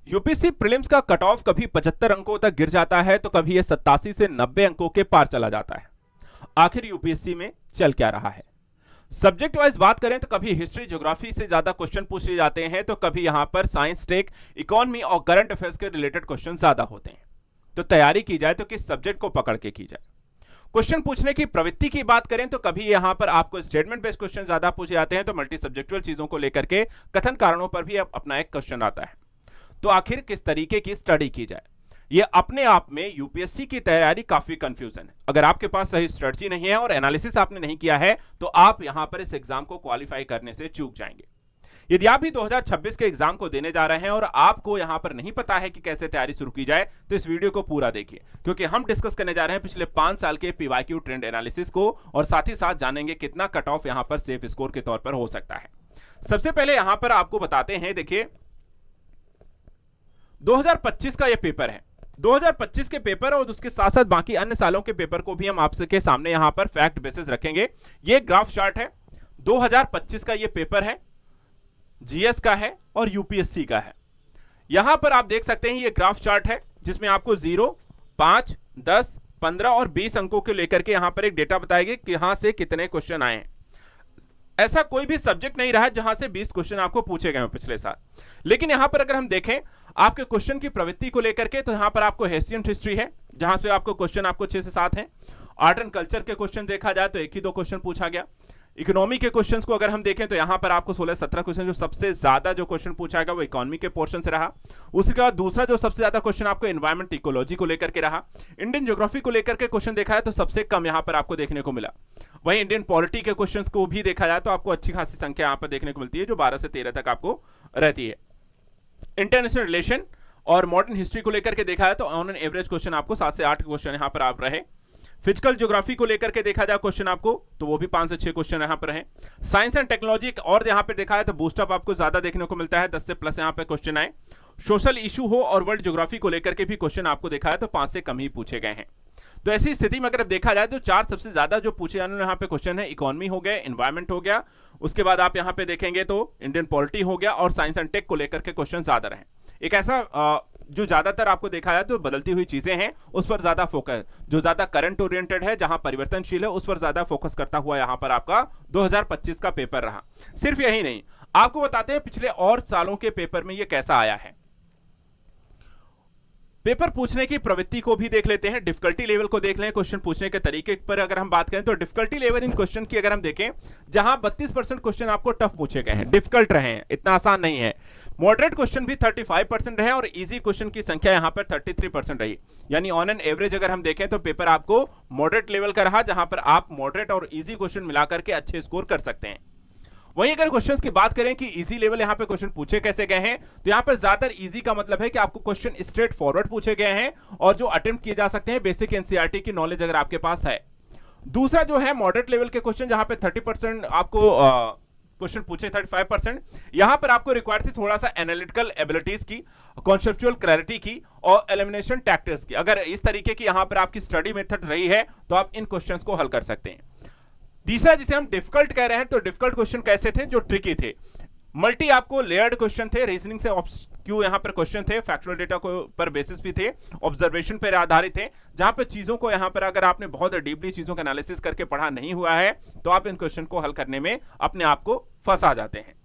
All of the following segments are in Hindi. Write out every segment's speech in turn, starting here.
यूपीएससी प्रीलिम्स का कट ऑफ कभी 75 अंकों तक गिर जाता है तो कभी ये 87 से 90 अंकों के पार चला जाता है। आखिर यूपीएससी में चल क्या रहा है? सब्जेक्ट वाइज बात करें तो कभी हिस्ट्री ज्योग्राफी से ज्यादा क्वेश्चन पूछे जाते हैं, तो कभी यहां पर साइंस, टेक, इकोनॉमी और करंट अफेयर्स के रिलेटेड क्वेश्चन ज्यादा होते हैं। तो तैयारी की जाए तो किस सब्जेक्ट को पकड़ के की जाए? क्वेश्चन पूछने की प्रवृत्ति की बात करें तो कभी यहां पर आपको स्टेटमेंट बेस्ड क्वेश्चन ज्यादा पूछे जाते हैं, तो मल्टी सब्जेक्चुअल चीजों को लेकर के कथन कारणों पर भी अपना एक क्वेश्चन आता है। तो आखिर किस तरीके की स्टडी की जाए? ये अपने आप में यूपीएससी की तैयारी काफी कंफ्यूजन है। अगर आपके पास सही स्ट्रेटजी नहीं है और एनालिसिस आपने नहीं किया है तो आप यहां पर इस एग्जाम को क्वालिफाई करने से चूक जाएंगे। यदि आप भी 2026 के एग्जाम को देने जा रहे हैं और आपको यहां पर नहीं पता है कि कैसे तैयारी शुरू की जाए, तो इस वीडियो को पूरा देखिए, क्योंकि हम डिस्कस करने जा रहे हैं पिछले 5 साल के पीवाईक्यू ट्रेंड एनालिसिस को, और साथ ही साथ जानेंगे कितना कट ऑफ यहां पर सेफ स्कोर के तौर पर हो सकता है। सबसे पहले यहां पर आपको बताते हैं, देखिए 2025 का यह पेपर है। 2025 के पेपर और उसके साथ साथ बाकी अन्य सालों के पेपर को भी हम आपके सामने यहां पर फैक्ट बेसिस रखेंगे। यह ग्राफ चार्ट है, 2025 का यह पेपर है, जीएस का है और यूपीएससी का है। यहां पर आप देख सकते हैं यह ग्राफ चार्ट है जिसमें आपको 0, 5, 10, 15 और 20 अंकों को लेकर के यहां पर एक डेटा बताएगी कि यहां से कितने क्वेश्चन आए हैं। ऐसा कोई भी सब्जेक्ट नहीं रहा है जहां से 20 क्वेश्चन आपको पूछे गए हैं पिछले साल। लेकिन यहां पर अगर हम देखें आपके क्वेश्चन की प्रवृत्ति को लेकर के, तो यहां पर आपको एशियन हिस्ट्री है जहां से आपको क्वेश्चन आपको 6 से 7 हैं। आर्ट एंड कल्चर के क्वेश्चन देखा जाए तो 1 ही 2 क्वेश्चन पूछा गया। इकोनॉमी के क्वेश्चंस को अगर हम देखें तो यहां पर आपको 16-17 क्वेश्चन, जो सबसे ज्यादा जो क्वेश्चन पूछा गया वो इकोनॉमी के पोर्शन से रहा। उसके बाद दूसरा जो सबसे ज्यादा क्वेश्चन आपको एनवायरमेंट इकोलॉजी को लेकर के रहा। इंडियन ज्योग्राफी को लेकर के क्वेश्चन देखा है तो सबसे कम यहां पर आपको देखने को मिला। वहीं इंडियन पॉलिटी के क्वेश्चंस को भी देखा जाए तो आपको अच्छी खासी संख्या यहां पर देखने को मिलती है, जो 12 से 13 तक आपको रहती है। इंटरनेशनल रिलेशन और मॉडर्न हिस्ट्री को लेकर के देखा है तो ऑन एन एवरेज क्वेश्चन आपको 7 से 8 क्वेश्चन यहां पर आप रहे। फिजिकल ज्योग्राफी को लेकर के देखा जाए क्वेश्चन आपको, तो वो भी 5 से 6 क्वेश्चन यहां पर हैं। साइंस एंड टेक्नोलॉजी और यहां पे देखा है तो बूस्टअप आपको ज्यादा देखने को मिलता है, 10 से प्लस यहां पे क्वेश्चन आए। सोशल इशू हो और वर्ल्ड ज्योग्राफी को लेकर के भी क्वेश्चन आपको देखा है तो 5 से कम ही पूछे गए हैं। तो ऐसी स्थिति में अगर देखा जाए तो 4 सबसे ज्यादा जो पूछे जाने यहाँ पे क्वेश्चन है, इकोनॉमी हो गया, एनवायरमेंट हो गया, उसके बाद आप यहाँ पे देखेंगे तो इंडियन पॉलिटी हो गया, और साइंस एंड टेक को लेकर के क्वेश्चन ज्यादा रहे। एक ऐसा जो ज्यादातर आपको देखा जाए तो बदलती हुई चीजें हैं उस पर ज्यादा फोकस, जो ज्यादा करंट ओरिएंटेड है, जहां परिवर्तनशील है, उस पर ज्यादा फोकस करता हुआ यहां पर आपका 2025 का पेपर रहा। सिर्फ यही नहीं, आपको बताते हैं पिछले और सालों के पेपर में यह कैसा आया है। पेपर पूछने की प्रवृत्ति को भी देख लेते हैं, डिफिकल्टी लेवल को देख लें। क्वेश्चन पूछने के तरीके पर अगर हम बात करें तो डिफिकल्टी लेवल इन क्वेश्चन की अगर हम देखें, जहां 32% क्वेश्चन आपको टफ पूछे गए हैं, डिफिकल्ट रहे हैं, इतना आसान नहीं है। मॉडरेट क्वेश्चन भी 35% रहे और इजी क्वेश्चन की संख्या यहां पर 33% रही। यानी ऑन एन एवरेज अगर हम देखें तो पेपर आपको मॉडरेट लेवल का रहा, जहां पर आप मॉडरेट और इजी क्वेश्चन मिलाकर के अच्छे स्कोर कर सकते हैं। वहीं अगर क्वेश्चंस की बात करें कि इजी लेवल यहां पे क्वेश्चन पूछे कैसे गए हैं, तो यहां पर ज्यादातर इजी का मतलब है कि आपको क्वेश्चन स्ट्रेट फॉरवर्ड पूछे गए हैं और जो अटेम्प्ट किए जा सकते हैं बेसिक एनसीईआरटी की नॉलेज अगर आपके पास है। दूसरा जो है मॉडरेट लेवल के क्वेश्चन, जहां पे 30% आपको क्वेश्चन पूछे, 35%। यहां पर आपको रिक्वायर्ड थी थोड़ा सा एनालिटिकल एबिलिटीज की, कॉन्सेप्चुअल क्लैरिटी की और एलिमिनेशन टैक्टिक्स की। अगर इस तरीके की यहां पर आपकी स्टडी मेथड रही है तो आप इन क्वेश्चंस को हल कर सकते हैं। तीसरा जिसे हम डिफिकल्ट कह रहे हैं, तो डिफिकल्ट क्वेश्चन कैसे थे? जो ट्रिकी थे, मल्टी आपको लेयर्ड क्वेश्चन थे, रीजनिंग से क्यों यहां पर क्वेश्चन थे, फैक्चुअल डेटा को पर बेसिस भी थे, ऑब्जर्वेशन पर आधारित थे, जहां पर चीजों को यहां पर अगर आपने बहुत डीपली चीजों का एनालिसिस करके पढ़ा नहीं हुआ है तो आप इन क्वेश्चन को हल करने में अपने आप को फंसा जाते हैं।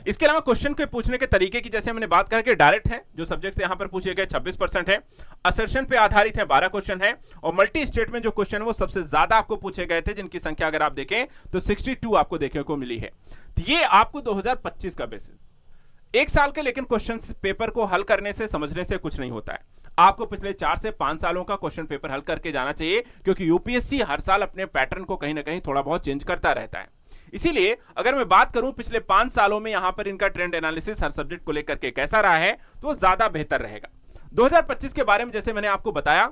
इसके अलावा क्वेश्चन के पूछने के तरीके की जैसे हमने बात करके डायरेक्ट है, जो सब्जेक्ट से यहां पर पूछे गए 26% है, असर्शन पे आधारित है 12 क्वेश्चन है, और मल्टी स्टेटमेंट जो क्वेश्चन है वो सबसे ज्यादा आपको पूछे गए थे, जिनकी संख्या अगर आप देखें तो 62 आपको देखने को मिली है। तो ये आपको 2025 का बेसिस, एक साल के लेकिन क्वेश्चन पेपर को हल करने से, समझने से कुछ नहीं होता है। आपको पिछले 4 से 5 सालों का क्वेश्चन पेपर हल करके जाना चाहिए, क्योंकि यूपीएससी हर साल अपने पैटर्न को कहीं ना कहीं थोड़ा बहुत चेंज करता रहता है। इसीलिए अगर मैं बात करूं पिछले 5 सालों में यहां पर इनका ट्रेंड एनालिसिस हर सब्जेक्ट को लेकर के कैसा रहा है, तो ज्यादा बेहतर रहेगा। 2025 के बारे में जैसे मैंने आपको बताया,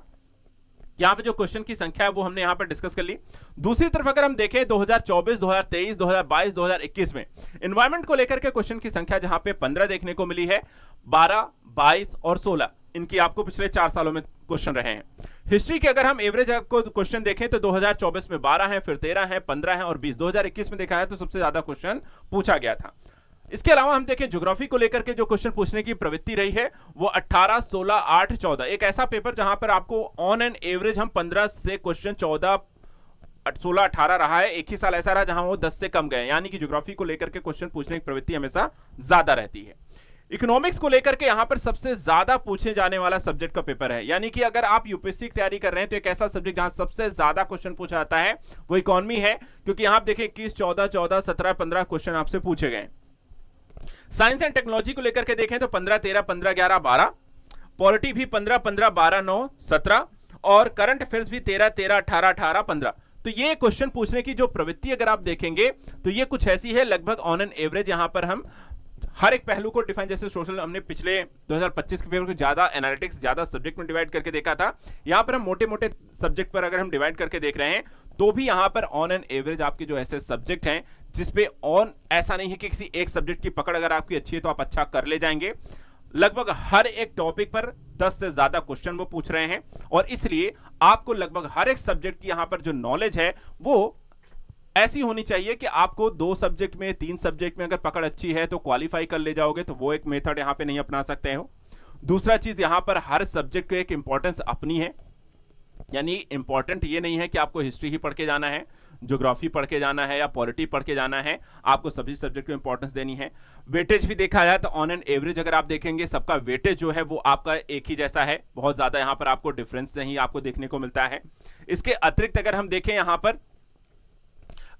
यहां पे जो क्वेश्चन की संख्या है वो हमने यहां पर डिस्कस कर ली। दूसरी तरफ अगर हम देखें 2024, 2023, 2022, 2021 में एनवायरमेंट को लेकर के क्वेश्चन की संख्या जहां पे 15 देखने को मिली है, 12, 22 और 16 इनकी आपको पिछले 4 सालों में क्वेश्चन रहे हैं। हिस्ट्री के अगर हम एवरेज आपको क्वेश्चन देखें तो 2024 में 12 है, फिर 13 है, 15 है और 20। 2021 में देखा है तो सबसे ज्यादा क्वेश्चन पूछा गया था। इसके अलावा हम देखें ज्योग्राफी को लेकर के जो क्वेश्चन पूछने की प्रवृत्ति रही है वो 18, 16, 8, 14, एक ऐसा पेपर जहां पर आपको ऑन एन एवरेज हम 15 से क्वेश्चन 14, 16, 18 रहा है। एक ही साल ऐसा रहा जहां वो 10 से कम गए, यानी कि ज्योग्राफी को लेकर के क्वेश्चन पूछने की प्रवृत्ति हमेशा ज्यादा रहती है। इकोनॉमिक्स को लेकर के यहां पर सबसे ज्यादा पूछे जाने वाला सब्जेक्ट का पेपर है, यानी कि अगर आप यूपीएससी की तैयारी कर रहे हैं तो एक ऐसा सब्जेक्ट जहां सबसे ज्यादा क्वेश्चन पूछा जाता है वो इकोनॉमी है, क्योंकि यहां आप देखें 21, 14, 14, 17, 15 क्वेश्चन आपसे पूछे गए। साइंस एंड टेक्नोलॉजी को लेकर के देखें तो 15, 13, 15, 11, 12, पॉलिटी भी 15, 15, 12, 9, 17 और करंट अफेयर्स भी 13, 13, 18, 18, 15। तो ये क्वेश्चन पूछने की जो प्रवृत्ति अगर आप देखेंगे तो ये कुछ ऐसी है, लगभग ऑन एन एवरेज यहां पर हम हर एक पहलू को डिफाइन, जैसे सोशल हमने पिछले 2025 के पेपर को ज्यादा एनालिटिक्स ज्यादा सब्जेक्ट में डिवाइड करके देखा था, यहां पर हम मोटे मोटे सब्जेक्ट पर अगर हम डिवाइड करके देख रहे हैं तो भी यहां पर ऑन एन एवरेज आपके जो ऐसे सब्जेक्ट हैं जिसपे ऑन ऐसा नहीं है कि किसी एक सब्जेक्ट की पकड़ अगर आपकी अच्छी है तो आप अच्छा कर ले जाएंगे, लगभग हर एक टॉपिक पर 10 से ज्यादा क्वेश्चन वो पूछ रहे हैं और इसलिए आपको लगभग हर एक सब्जेक्ट की यहां पर जो नॉलेज है वो ऐसी होनी चाहिए कि आपको 2 सब्जेक्ट में 3 सब्जेक्ट में अगर पकड़ अच्छी है तो क्वालिफाई कर ले जाओगे, तो वो एक मेथड यहां पे नहीं अपना सकते हो। दूसरा चीज यहां पर हर सब्जेक्ट को एक इंपॉर्टेंस अपनी है, यानी इंपॉर्टेंट ये नहीं है कि आपको हिस्ट्री ही पढ़ के जाना है, ज्योग्राफी पढ़ के जाना है या पॉलिटी पढ़ के जाना है, आपको सभी सब्जेक्ट को इंपॉर्टेंस देनी है। वेटेज भी देखा जाए तो ऑन एन एवरेज अगर आप देखेंगे सबका वेटेज जो है वो आपका एक ही जैसा है, बहुत ज्यादा यहां पर आपको डिफरेंस नहीं आपको देखने को मिलता है। इसके अतिरिक्त अगर हम देखें यहां पर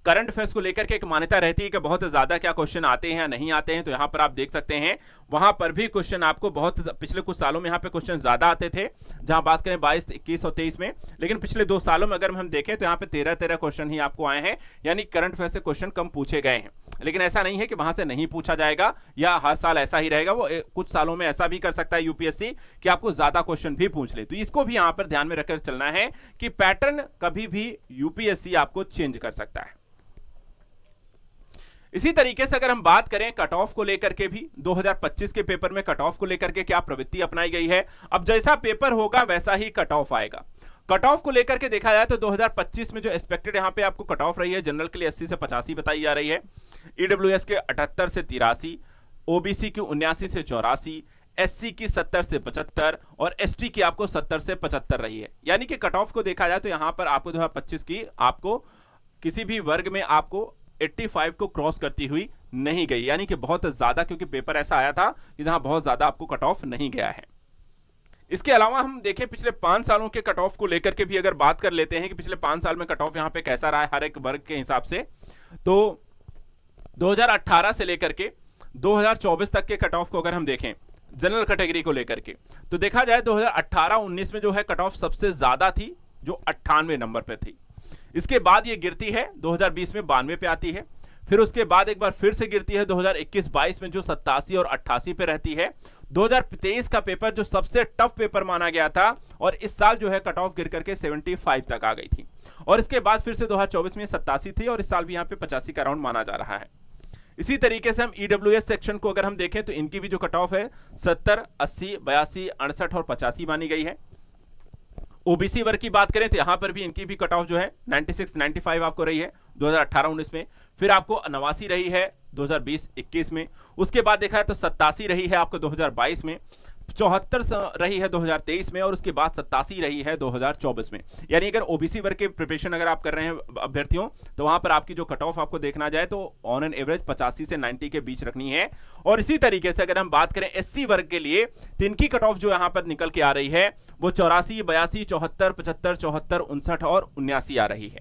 करंट अफेयर्स को लेकर के एक मान्यता रहती है कि बहुत ज्यादा क्या क्वेश्चन आते हैं या नहीं आते हैं, तो यहां पर आप देख सकते हैं वहां पर भी क्वेश्चन आपको बहुत पिछले कुछ सालों में यहां पे क्वेश्चन ज्यादा आते थे, जहां बात करें 22, 21 और 23 में, लेकिन पिछले 2 सालों में अगर हम देखें तो यहां पे 13 क्वेश्चन ही आपको आए हैं, यानी करंट अफेयर से क्वेश्चन कम पूछे गए हैं। लेकिन ऐसा नहीं है कि वहां से नहीं पूछा जाएगा या हर साल ऐसा ही रहेगा, वो कुछ सालों में ऐसा भी कर सकता है यूपीएससी कि आपको ज्यादा क्वेश्चन भी पूछ ले, तो इसको भी यहां पर ध्यान में रखकर चलना है कि पैटर्न कभी भी यूपीएससी आपको चेंज कर सकता है। इसी तरीके से अगर हम बात करें कट ऑफ को लेकर के भी 2025 के पेपर में कट ऑफ को लेकर के क्या प्रवृत्ति अपनाई गई है, अब जैसा पेपर होगा वैसा ही कट ऑफ आएगा। कट ऑफ को लेकर के देखा जाए तो 2025 में जो एक्सपेक्टेड यहां पे आपको कट ऑफ रही है, जनरल के लिए 80 से 85 बताई जा रही है, ईडब्ल्यूएस के 78 से 83, ओबीसी की 79 से 84, एससी की 70 से 75 और एसटी की आपको 70 से 75 रही है। यानी कि कट ऑफ को देखा जाए तो यहां पर आपको 2025 की आपको किसी भी वर्ग में आपको 85 को क्रॉस करती हुई नहीं गई, यानी कि बहुत ज्यादा, क्योंकि पेपर ऐसा आया था कि जहां बहुत ज्यादा आपको कट ऑफ नहीं गया है। इसके अलावा हम देखें पिछले 5 सालों के कट ऑफ को लेकर के भी अगर बात कर लेते हैं कि पिछले 5 साल में कट ऑफ यहां पे कैसा रहा है हर एक वर्ग के हिसाब से, तो 2018 से लेकर के 2024 तक के कट ऑफ को अगर हम देखें जनरल कैटेगरी को लेकर के, तो देखा जाए 2018-19 में जो है कट ऑफ सबसे ज्यादा थी, जो 98 नंबर पे थी। इसके बाद ये गिरती है 2020 में 92 पे आती है, फिर उसके बाद एक बार फिर से गिरती है 2021-22 में जो 87 और 88 पे रहती है। 2023 का पेपर जो सबसे टफ पेपर माना गया था और इस साल जो है कट ऑफ गिर करके 75 तक आ गई थी, और इसके बाद फिर से 2024 में 87 थी और इस साल भी यहाँ पे 85 का राउंड माना जा रहा है। इसी तरीके से हम ईडब्ल्यूएस सेक्शन को अगर हम देखें तो इनकी भी जो कट ऑफ है 70, 80, 82, 68 और 85 मानी गई है। ओबीसी वर्ग की बात करें तो यहां पर भी इनकी भी कट ऑफ जो है 96, 95 आपको रही है 2018-19 में, फिर आपको 89 रही है 2020-21 में, उसके बाद देखा है तो 87 रही है आपको 2022 में, 74 रही है 2023 में और उसके बाद 87 रही है 2024 में। यानी अगर ओबीसी वर्ग के प्रिपरेशन अगर आप कर रहे हैं अभ्यर्थियों, तो वहां पर आपकी जो कट ऑफ आपको देखना जाए तो ऑन एन एवरेज 85 से 90 के बीच रखनी है। और इसी तरीके से अगर हम बात करें एससी वर्ग के लिए, तो इनकी कट ऑफ जो यहां पर निकल के आ रही है वो 84, 82, 74, 75, 74, 59 और 79 आ रही है।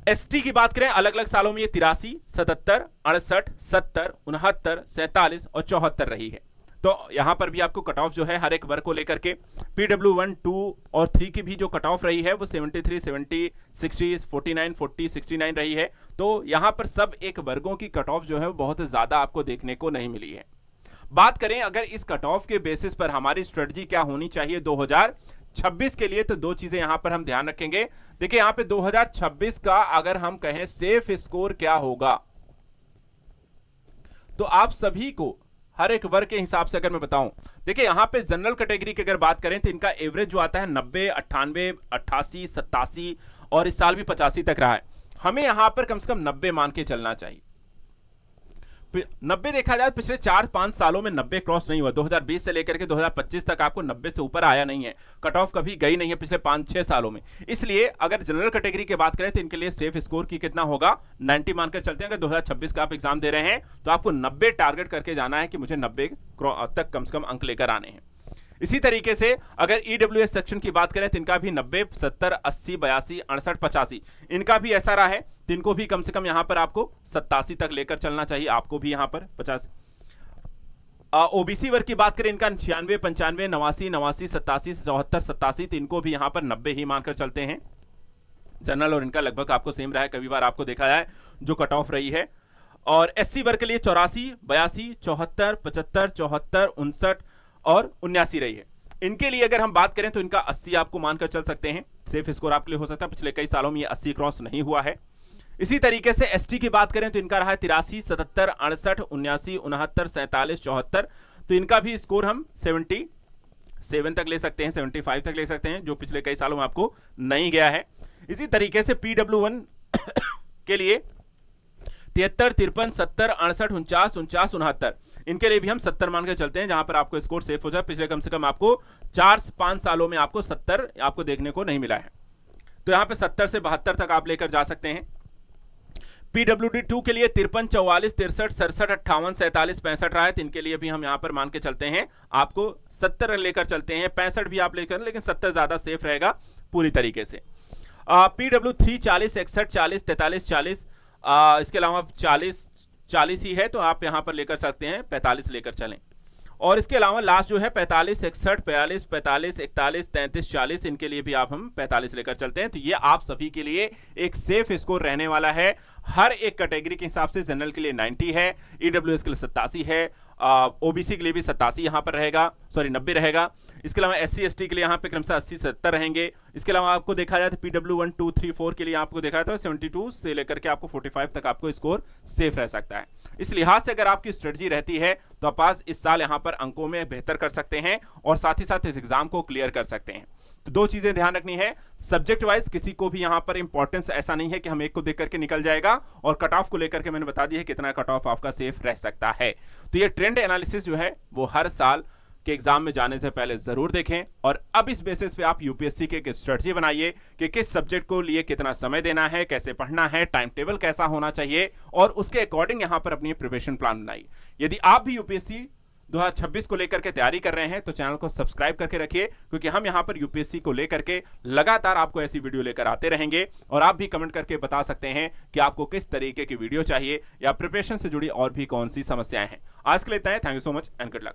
एसटी की बात करें अलग अलग सालों में ये 83, 77, 68, 70, 69, 47 और 74 रही है। तो यहां पर भी आपको कट ऑफ जो है हर एक वर्ग को लेकर के पीडब्ल्यू 1, 2 और 3 की भी जो कट ऑफ रही है वो 73, 70, 60, 49, 40, 69 रही है। तो यहां पर सब एक वर्गों की कट ऑफ जो है वो बहुत ज्यादा आपको देखने को नहीं मिली है। बात करें अगर इस कट ऑफ के बेसिस पर हमारी स्ट्रेटजी क्या होनी चाहिए 2026 के लिए, तो 2 चीजें यहां पर हम ध्यान रखेंगे। देखिए यहां पे 2026 का अगर हम कहें सेफ स्कोर क्या होगा, तो आप सभी को हर एक वर्ग के हिसाब से अगर मैं बताऊं, देखिए यहां पे जनरल कैटेगरी की अगर बात करें तो इनका एवरेज जो आता है 90, 98, 88, 87 और इस साल भी 85 तक रहा है। हमें यहां पर कम से कम 90 मान के चलना चाहिए। 90 देखा जाए पिछले 4-5 सालों में 90 क्रॉस नहीं हुआ। 2020 से लेकर के 2025 तक आपको 90 से ऊपर आया नहीं है, कट ऑफ कभी गई नहीं है पिछले 5-6 सालों में। इसलिए अगर जनरल कैटेगरी की बात करें तो इनके लिए सेफ स्कोर की कितना होगा, 90 मानकर चलते हैं। अगर 2026 का आप एग्जाम दे रहे हैं तो आपको 90 टारगेट करके जाना है कि मुझे 90 तक कम से कम अंक लेकर आने हैं। इसी तरीके से अगर ईडब्ल्यूएस सेक्शन की बात करें तो इनका भी 90, 70, 80, 82, 68, 85 इनका भी ऐसा रहा है, तो इनको भी कम से कम यहां पर आपको 87 तक लेकर चलना चाहिए, आपको भी यहां पर 50। ओबीसी वर्ग की बात करें इनका 96, 95, 89, 89, 87, 74, 87, तो इनको भी यहां पर 90 ही मानकर चलते हैं। जनरल और इनका लगभग आपको सेम रहा है, कभी बार आपको देखा जाए जो कट ऑफ रही है। और एससी वर्ग के लिए 84, 82, 74, 75, 74, 59 और 79 रही है। इनके लिए अगर हम बात करें तो इनका 80 आपको मानकर चल सकते हैं, सेफ स्कोर आपके लिए हो सकता है। पिछले कई सालों में ये 80 क्रॉस नहीं हुआ है। इसी तरीके से एसटी की बात करें तो इनका रहा है 83, 77, 68, 79, 69, 47, 74, तो इनका भी स्कोर हम 77 तक ले सकते हैं, 75 तक ले सकते हैं, जो पिछले कई सालों में आपको नहीं गया है। इसी तरीके से PW1 के लिए 73, 53, 70, 68, 49, 49, 69 इनके लिए भी हम 70 मान के चलते हैं, जहां पर आपको स्कोर सेफ हो जाए। पिछले कम से कम आपको 4-5 सालों में आपको 70 आपको देखने को नहीं मिला है, तो यहां पे 70 से 72 तक आप लेकर जा सकते हैं। PWD2 के लिए 53, 44, 63, 67, 58, 47, 65 रहा है, तो इनके लिए भी हम यहां पर मान के चलते हैं, आपको 70 लेकर चलते हैं। 65 भी आप लेकर, लेकिन 70 ज्यादा सेफ रहेगा पूरी तरीके से। PW3 40, 61, 40, 43, 40, इसके अलावा 40 ही है, तो आप यहां पर लेकर सकते हैं, 45 लेकर चलें। और इसके अलावा लास्ट जो है 45, 61, 42, 45, 41, 33, 40 इनके लिए भी आप हम 45 लेकर चलते हैं। तो ये आप सभी के लिए एक सेफ स्कोर रहने वाला है। हर एक कैटेगरी के हिसाब से जनरल के लिए 90 है, ईडब्ल्यूएस के लिए 87 है, ओबीसी के लिए भी 87 यहां पर रहेगा, सॉरी 90 रहेगा। इसके अलावा एससी एसटी के लिए यहाँ पे क्रमशः 80 70 रहेंगे। इसके अलावा आपको देखा जाए तो PW1 2 3 4 के लिए आपको देखा था 72 से लेकर के आपको 45 तक आपको स्कोर सेफ रह सकता है। इस लिहाज से अगर आपकी स्ट्रेटजी रहती है तो आप आज इस साल यहाँ पर अंकों में बेहतर कर सकते हैं और साथ ही साथ इस एग्जाम को क्लियर कर सकते हैं। तो दो चीजें ध्यान रखनी है, सब्जेक्ट वाइज किसी को भी यहाँ पर इंपॉर्टेंस ऐसा नहीं है कि हम एक को देख करके निकल जाएगा, और कट ऑफ को लेकर के मैंने बता दिया है कितना कट ऑफ आपका सेफ रह सकता है। तो ये ट्रेंड एनालिसिस जो है वो हर साल के एग्जाम में जाने से पहले जरूर देखें, और अब इस बेसिस पे आप यूपीएससी के एक स्ट्रेटजी बनाइए कि किस सब्जेक्ट को लिए कितना समय देना है, कैसे पढ़ना है, टाइम टेबल कैसा होना चाहिए, और उसके अकॉर्डिंग यहां पर अपनी प्रिपरेशन प्लान बनाइए। यदि आप भी यूपीएससी 2026 को लेकर के तैयारी कर रहे हैं तो चैनल को सब्सक्राइब करके रखिए, क्योंकि हम यहां पर यूपीएससी को लेकर के लगातार आपको ऐसी वीडियो लेकर आते रहेंगे। और आप भी कमेंट करके बता सकते हैं कि आपको किस तरीके की वीडियो चाहिए या प्रिपरेशन से जुड़ी और भी कौन सी समस्याएं हैं। आज के लिए इतना है, thank you so much and good luck.